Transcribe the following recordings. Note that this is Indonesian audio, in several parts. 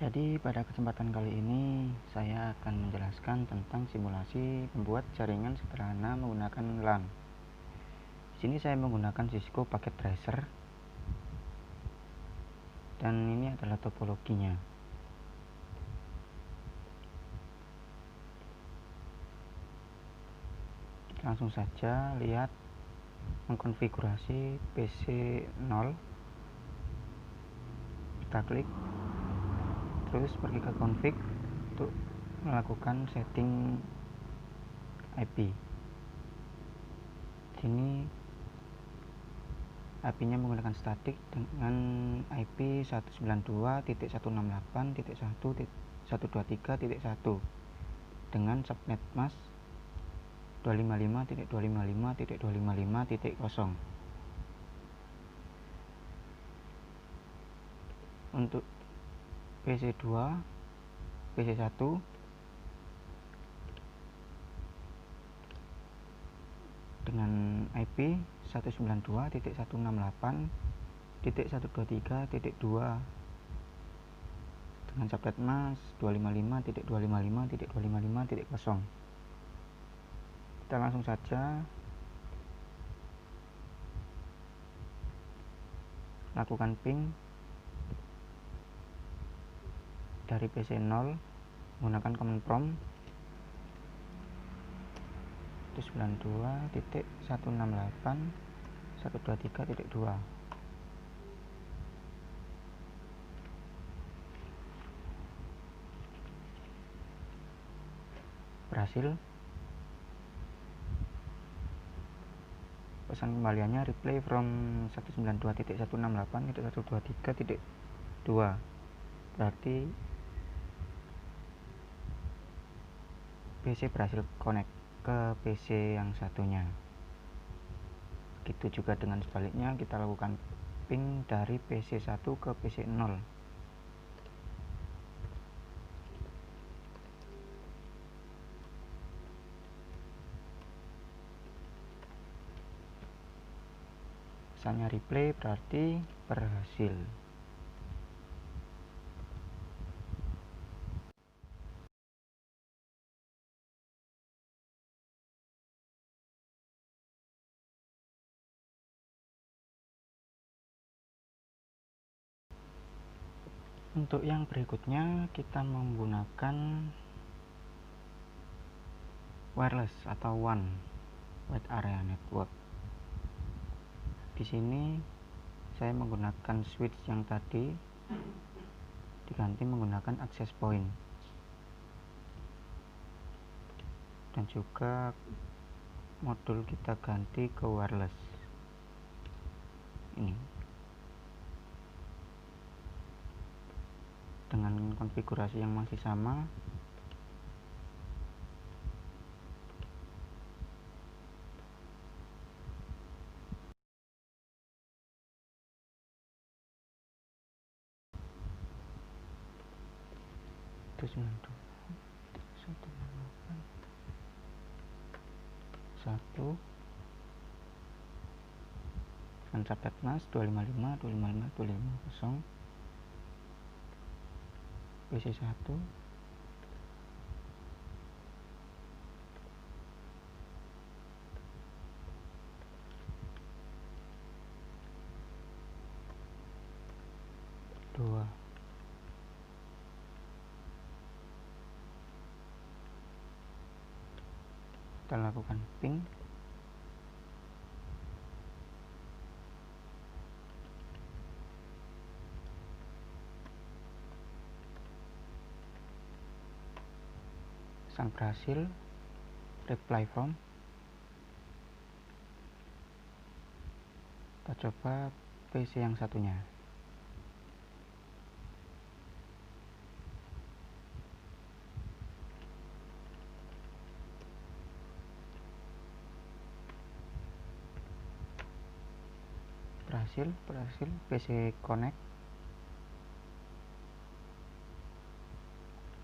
Jadi pada kesempatan kali ini saya akan menjelaskan tentang simulasi membuat jaringan sederhana menggunakan LAN. Di sini saya menggunakan Cisco Packet Tracer dan ini adalah topologinya. Langsung saja lihat mengkonfigurasi PC 0. Kita klik terus pergi ke config untuk melakukan setting IP. Sini IP-nya menggunakan statik dengan IP 192.168.1.123.1 dengan subnet mask 255.255.255.0. Untuk PC2, PC1 dengan IP 192.168.123.2 dengan subnet mask 255.255.255.0. Kita langsung saja lakukan ping dari PC 0 menggunakan command prompt 192.168.123.2. Berhasil. Pesan kembaliannya replay from 192.168.123.2. berarti PC berhasil connect ke PC yang satunya. Begitu juga dengan sebaliknya, kita lakukan ping dari PC 1 ke PC 0. Pesannya replay berarti berhasil. Untuk yang berikutnya kita menggunakan wireless atau WAN, Wide Area Network. Di sini saya menggunakan switch yang tadi diganti menggunakan access point dan juga modul kita ganti ke wireless. Ini dengan konfigurasi yang masih sama. Satu dengan subnet mask 255.255.250 PC1 2. Kita lakukan ping pesan berhasil, reply from. Kita coba PC yang satunya. Berhasil PC connect.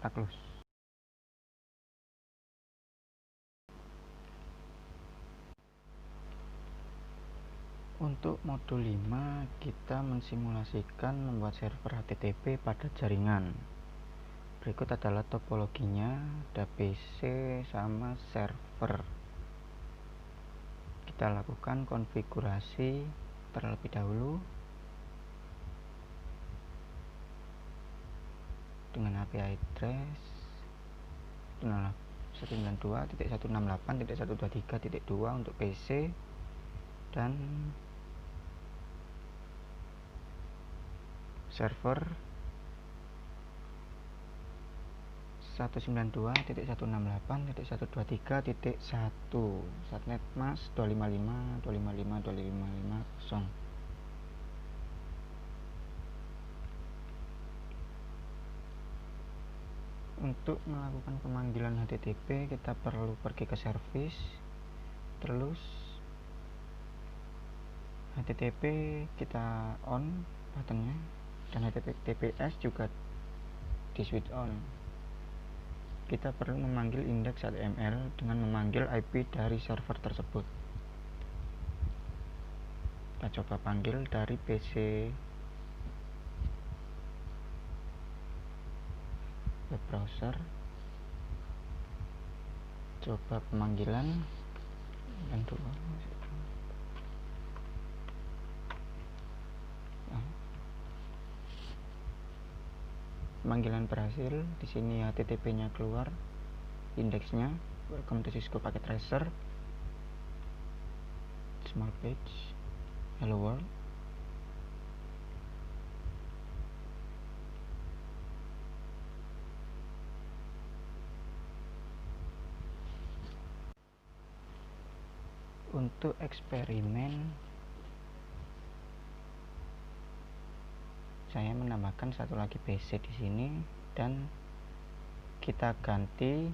Kita close. Untuk modul 5 kita mensimulasikan membuat server HTTP pada jaringan. Berikut adalah topologinya, ada PC sama server. Kita lakukan konfigurasi terlebih dahulu dengan IP address 192.168.123.2 untuk PC dan server 192.168.123.1 Satnet Mas 255.255.255.0. Untuk melakukan pemanggilan HTTP kita perlu pergi ke service, terus HTTP kita on buttonnya, dan HTTPS juga di switch on. Kita perlu memanggil index.html dengan memanggil IP dari server tersebut. Kita coba panggil dari PC web browser. Coba pemanggilan dan dua. Pemanggilan berhasil. Di sini HTTP-nya keluar, indeksnya. Welcome to Cisco Packet Tracer. Small page. Hello world. Untuk eksperimen, saya menambahkan satu lagi PC di sini dan kita ganti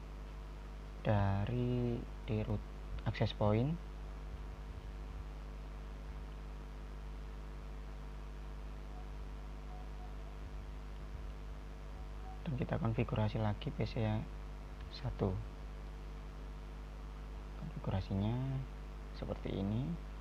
dari di root access point dan kita konfigurasi lagi PC yang satu. Konfigurasinya seperti ini.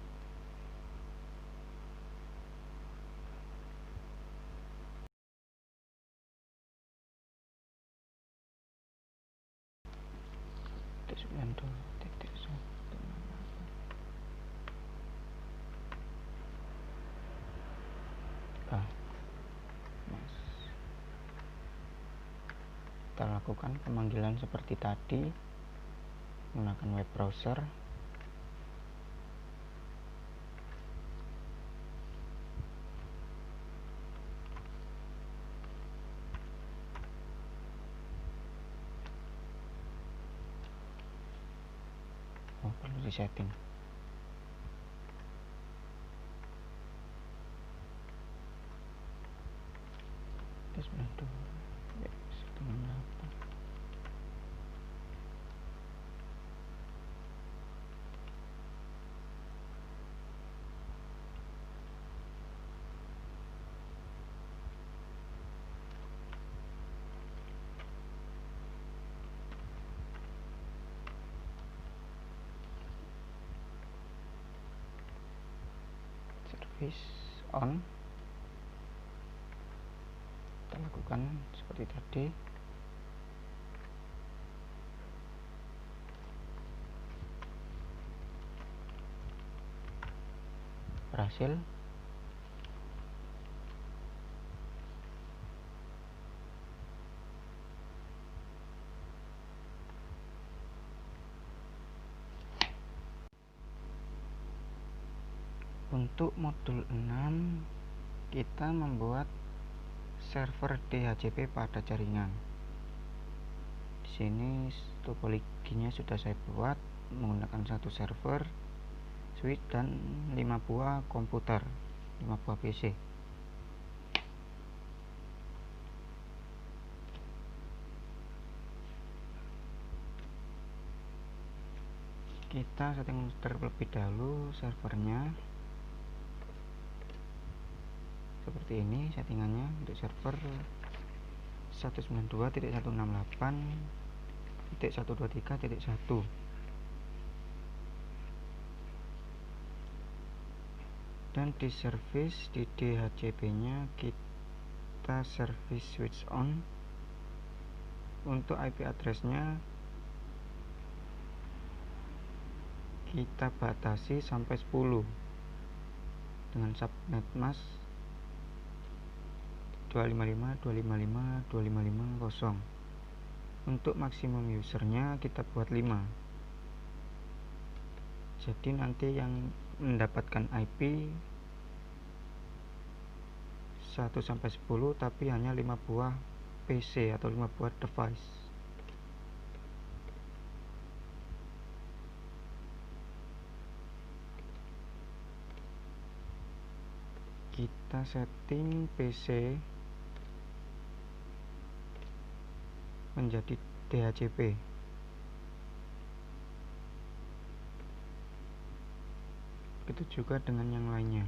Kita lakukan pemanggilan seperti tadi menggunakan web browser. Perlu disetting. Tes 92 168. Service on. Kita lakukan seperti tadi. Berhasil. Untuk modul 6 kita membuat server DHCP pada jaringan. Di sini topologinya sudah saya buat menggunakan satu server, switch dan 5 buah komputer, 5 buah PC. Kita setting terlebih dahulu servernya. Seperti ini settingannya untuk server 192.168.123.1. Dan di service di DHCP nya kita service switch on Untuk IP address-nya kita batasi sampai 10 dengan subnet mask 255.255.255.0. Untuk maksimum usernya kita buat 5. Jadi nanti yang mendapatkan IP 1 sampai 10 tapi hanya 5 buah PC atau 5 buah device. Kita setting PC menjadi DHCP. Begitu juga dengan yang lainnya.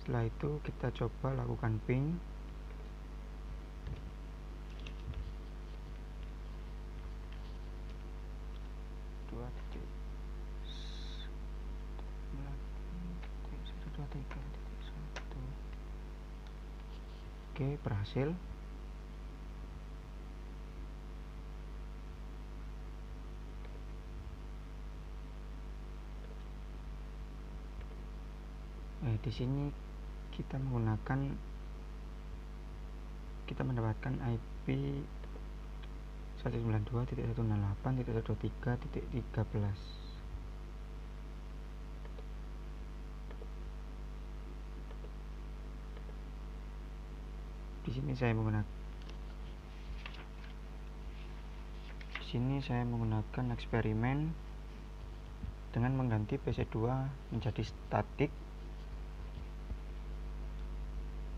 Setelah itu kita coba lakukan ping. Oke, berhasil. Di sini kita mendapatkan IP 192.168.123.13. Di sini saya menggunakan eksperimen dengan mengganti PC2 menjadi statik.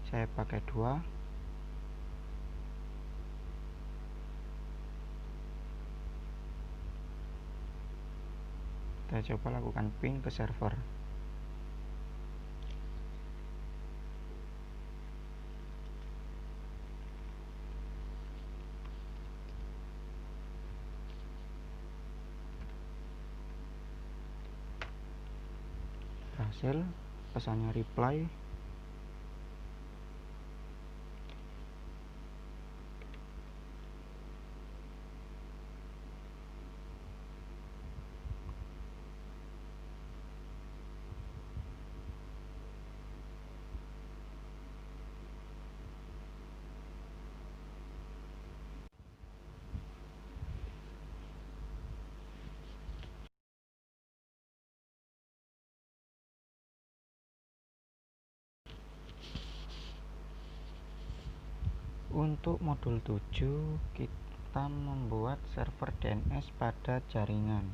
Saya pakai 2. Kita coba lakukan ping ke server. Berhasil, pesannya reply. Untuk modul 7 kita membuat server DNS pada jaringan.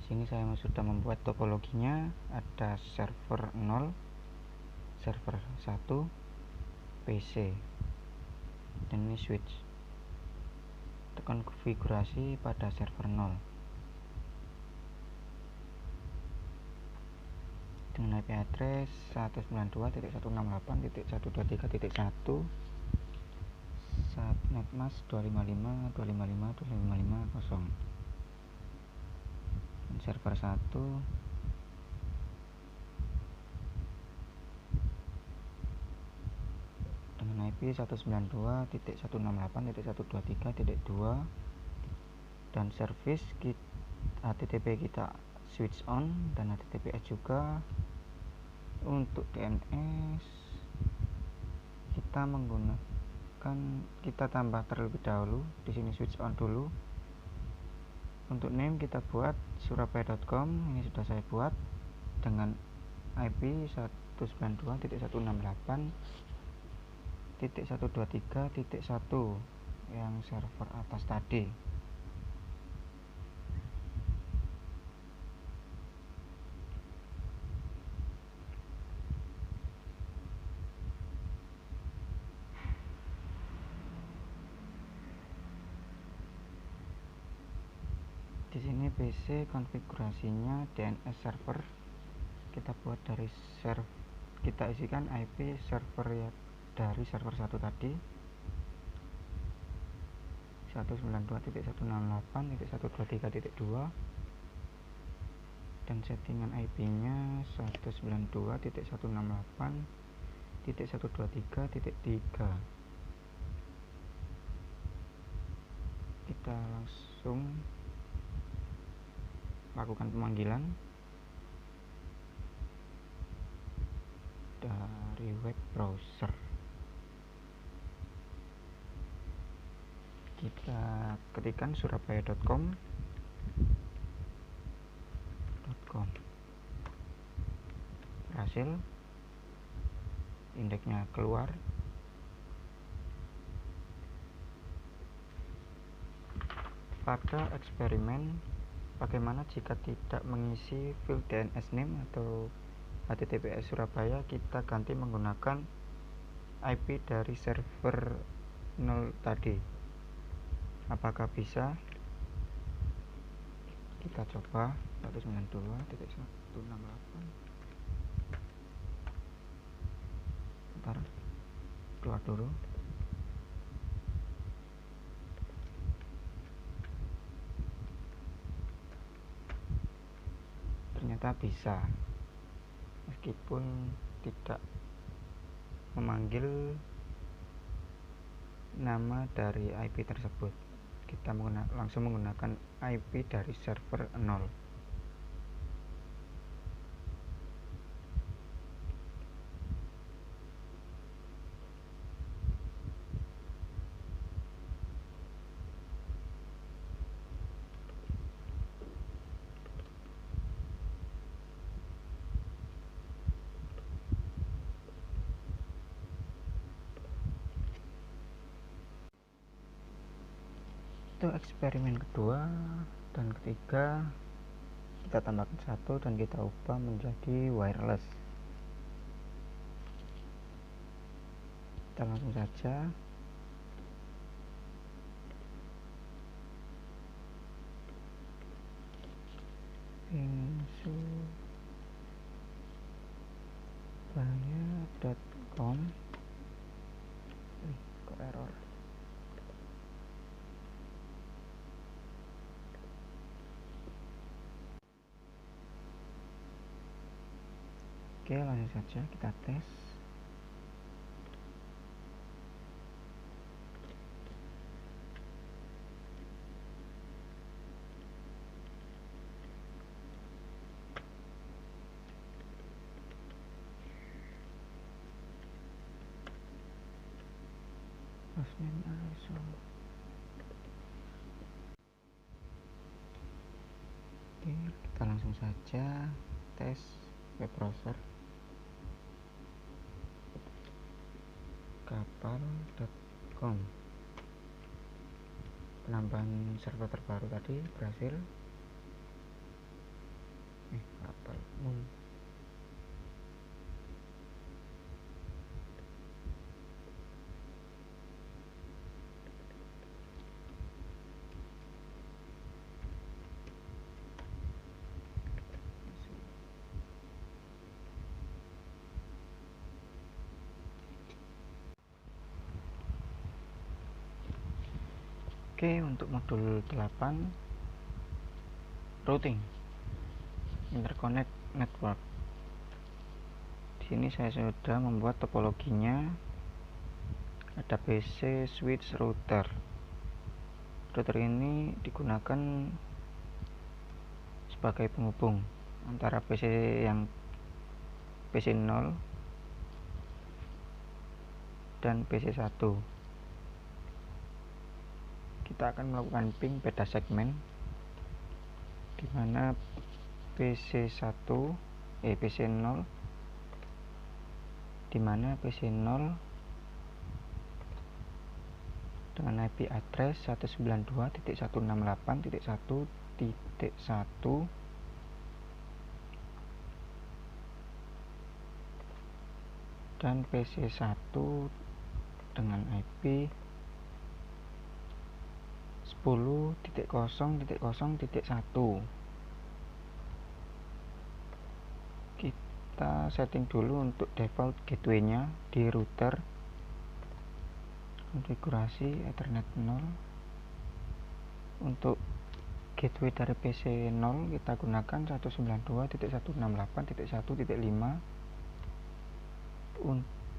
Sini saya sudah membuat topologinya, ada server 0, server 1, PC, dan ini switch. Tekan konfigurasi pada server 0 dengan IP address 192.168.123.1, subnet mask 255.255.255.0, dan server 1 dengan IP 192.168.123.2, dan service HTTP kita switch on dan HTTPS juga. Untuk DNS kita tambah terlebih dahulu. Di sini switch on dulu. Untuk name kita buat surabaya.com. Ini sudah saya buat dengan IP 192.168.123.1 yang server atas tadi. Di sini PC konfigurasinya DNS server kita buat dari kita isikan IP server ya, dari server 1 tadi 192.168.123.2, dan settingan IP nya 192.168.123.2. 123.3. Kita langsung lakukan pemanggilan dari web browser. Kita ketikkan surabaya.com. Berhasil, indeksnya keluar. Pada eksperimen bagaimana jika tidak mengisi field DNS name atau HTTPS Surabaya, kita ganti menggunakan IP dari server 0 tadi. Apakah bisa? Kita coba 192.168. Bentar, keluar dulu. Ternyata bisa, meskipun tidak memanggil nama dari IP tersebut. Kita langsung menggunakan IP dari server 0. Itu eksperimen kedua dan ketiga, kita tambahkan 1 dan kita ubah menjadi wireless. Kita langsung saja surabaya.com. Kok error? Oke, langsung saja kita tes. Oke, kita langsung saja tes web browser kapal.com. Penambahan server terbaru tadi berhasil. Kapal Oke, untuk modul 8 routing interconnect network. Di sini saya sudah membuat topologinya. Ada PC, switch, router. Router ini digunakan sebagai penghubung antara PC 0 dan PC 1. Kita akan melakukan ping beda segmen, di mana PC 0 di mana PC 0 dengan IP address 192.168.1.1 dan PC 1 dengan IP 10.0.0.1. Kita setting dulu untuk default gateway-nya di router. Konfigurasi Ethernet 0. Untuk gateway dari PC 0 kita gunakan 192.168.1.5.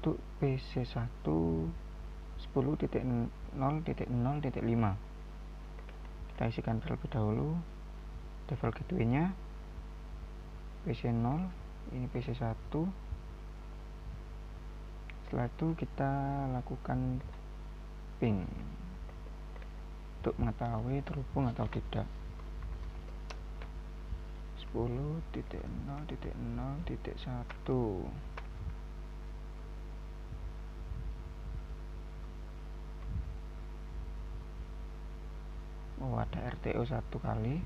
untuk PC1 10.0.0.5 kita isikan terlebih dahulu default gateway nya PC0, ini PC1. Setelah itu kita lakukan ping untuk mengetahui terhubung atau tidak. 10.0.0.1. Oh, ada RTO 1 kali.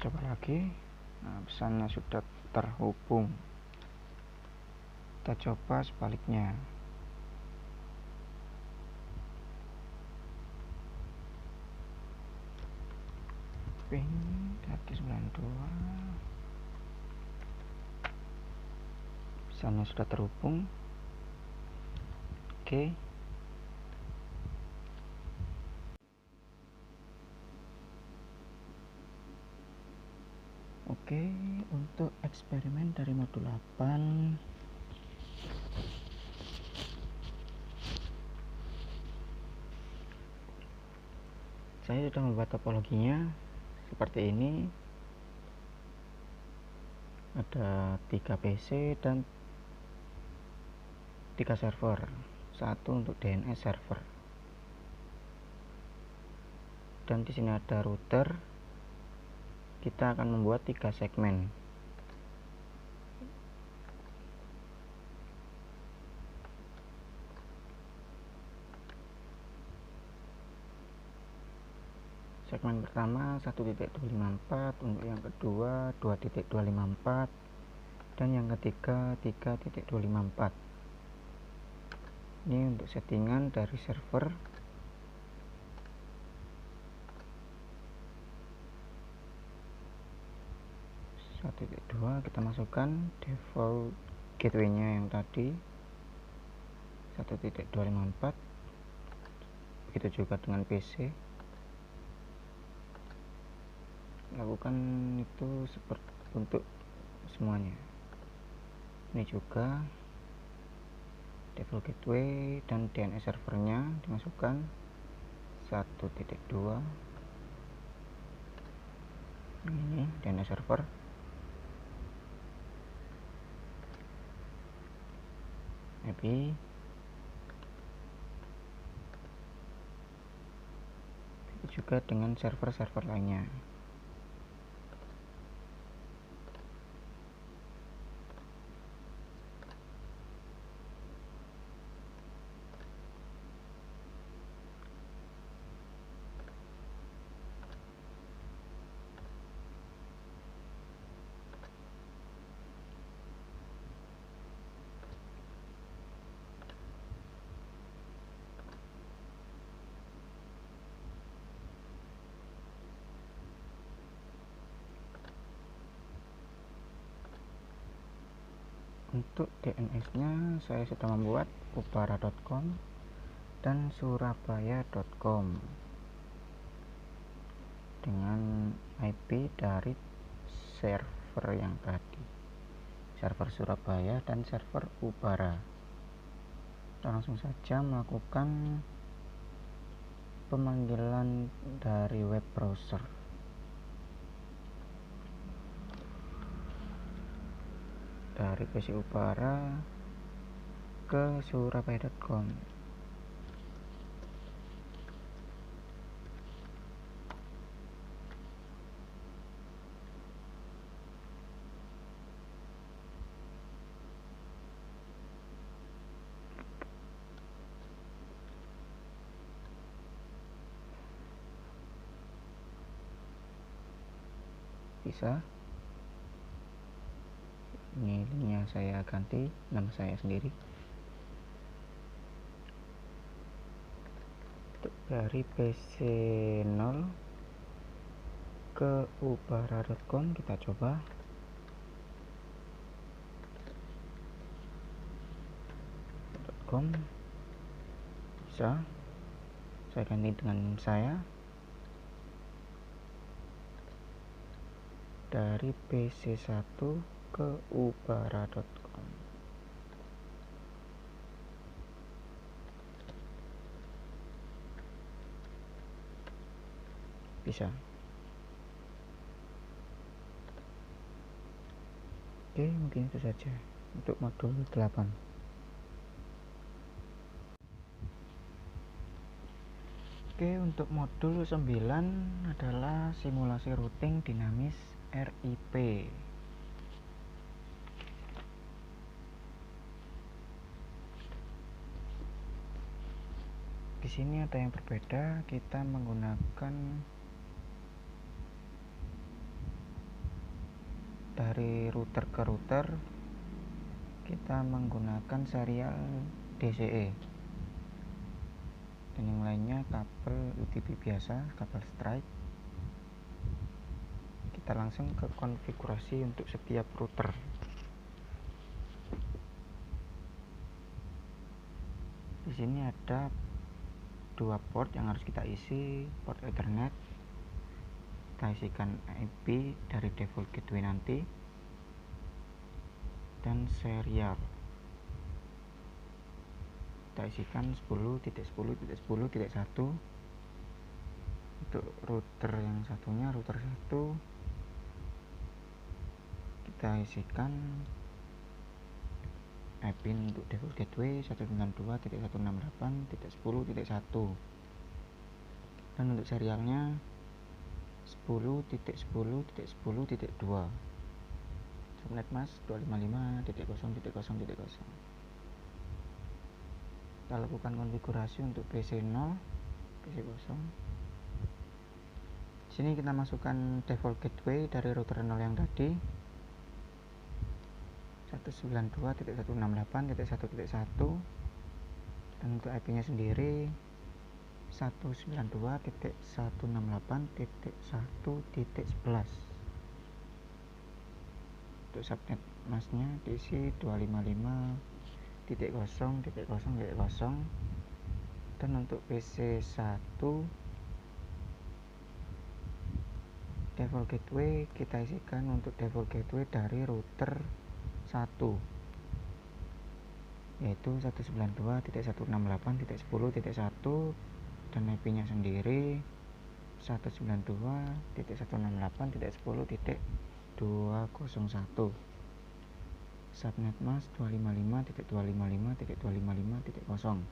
Coba lagi. Nah, pesannya sudah terhubung. Kita coba sebaliknya. Ping 192. Pesannya sudah terhubung. Oke. Oke, untuk eksperimen dari modul 8 saya sudah membuat topologinya seperti ini. Ada 3 PC dan 3 server, satu untuk DNS server. Dan di sini ada router. Kita akan membuat 3 segmen. Segmen pertama 1.254, untuk yang kedua 2.254, dan yang ketiga 3.254. Ini untuk settingan dari server. Dua kita masukkan default gateway nya yang tadi 1.254. Begitu juga dengan PC. Lakukan itu seperti untuk semuanya. Ini juga default gateway dan DNS servernya dimasukkan 1.2. Ini DNS server. Maybe juga dengan server-server lainnya. Untuk DNS nya saya sudah membuat ubara.com dan surabaya.com dengan IP dari server yang tadi, server Surabaya dan server Ubara. Kita langsung saja melakukan pemanggilan dari web browser. Dari PC Ubara ke surabaya.com. Bisa. Ini linknya saya ganti nama saya sendiri. Dari PC0 ke ubara.com kita coba. .com bisa. Saya ganti dengan saya. Dari PC1 ke ubara.com. Bisa. Oke, mungkin itu saja untuk modul 8. Oke, untuk modul 9 adalah simulasi routing dinamis RIP. Di sini ada yang berbeda, kita menggunakan dari router ke router, kita menggunakan serial DCE, dan yang lainnya kabel UTP biasa, kabel strike. Kita langsung ke konfigurasi untuk setiap router. Di sini ada 2 port yang harus kita isi, port Ethernet. Kita isikan IP dari default gateway nanti, dan serial kita isikan 10.10.10.1. untuk router yang satunya, router 1, kita isikan IP untuk default gateway 192.168.10.1, dan untuk serialnya 10.10.10.2, subnet mask 255.0.0.0. Kita lakukan konfigurasi untuk PC 0, PC 0. Sini kita masukkan default gateway dari router 0 yang tadi, 192.168.1.1, dan untuk IP-nya sendiri 192.168.1.11. Untuk subnet masknya diisi 255.0.0.0, dan untuk PC 1 default gateway kita isikan untuk default gateway dari router 1, yaitu 192.168.10.1, dan IP-nya sendiri 192.168.10.201. Subnet mask 255.255.255.0.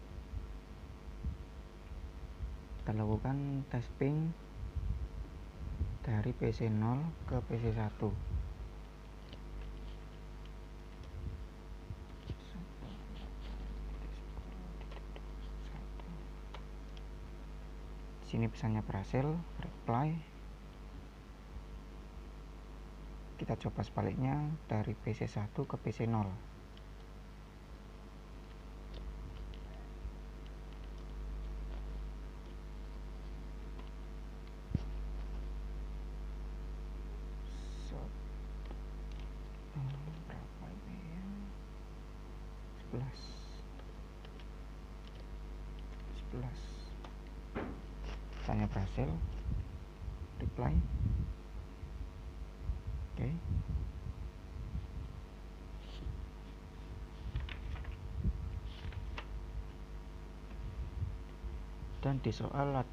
Kita lakukan tes ping dari PC 0 ke PC 1. Sini pesannya berhasil, reply. Kita coba sebaliknya dari PC 1 ke PC 0. Berapa ini ya? 11. Pesannya berhasil, reply. Oke. Dan di soal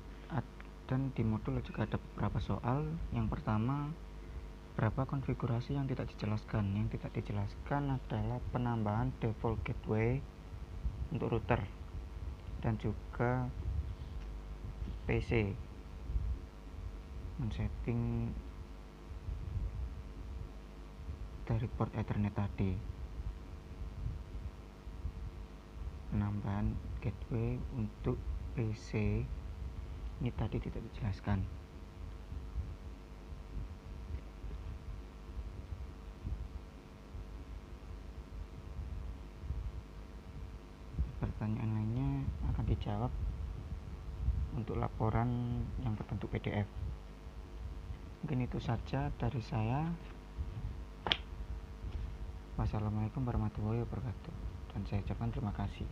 dan di modul juga ada beberapa soal. Yang pertama, berapa konfigurasi yang tidak dijelaskan. Yang tidak dijelaskan adalah penambahan default gateway untuk router dan juga PC, men-setting dari port Ethernet tadi. Penambahan gateway untuk PC ini tadi tidak dijelaskan. Pertanyaan lainnya akan dijawab untuk laporan yang berbentuk PDF. Mungkin itu saja dari saya. Wassalamualaikum warahmatullahi wabarakatuh, dan saya ucapkan terima kasih.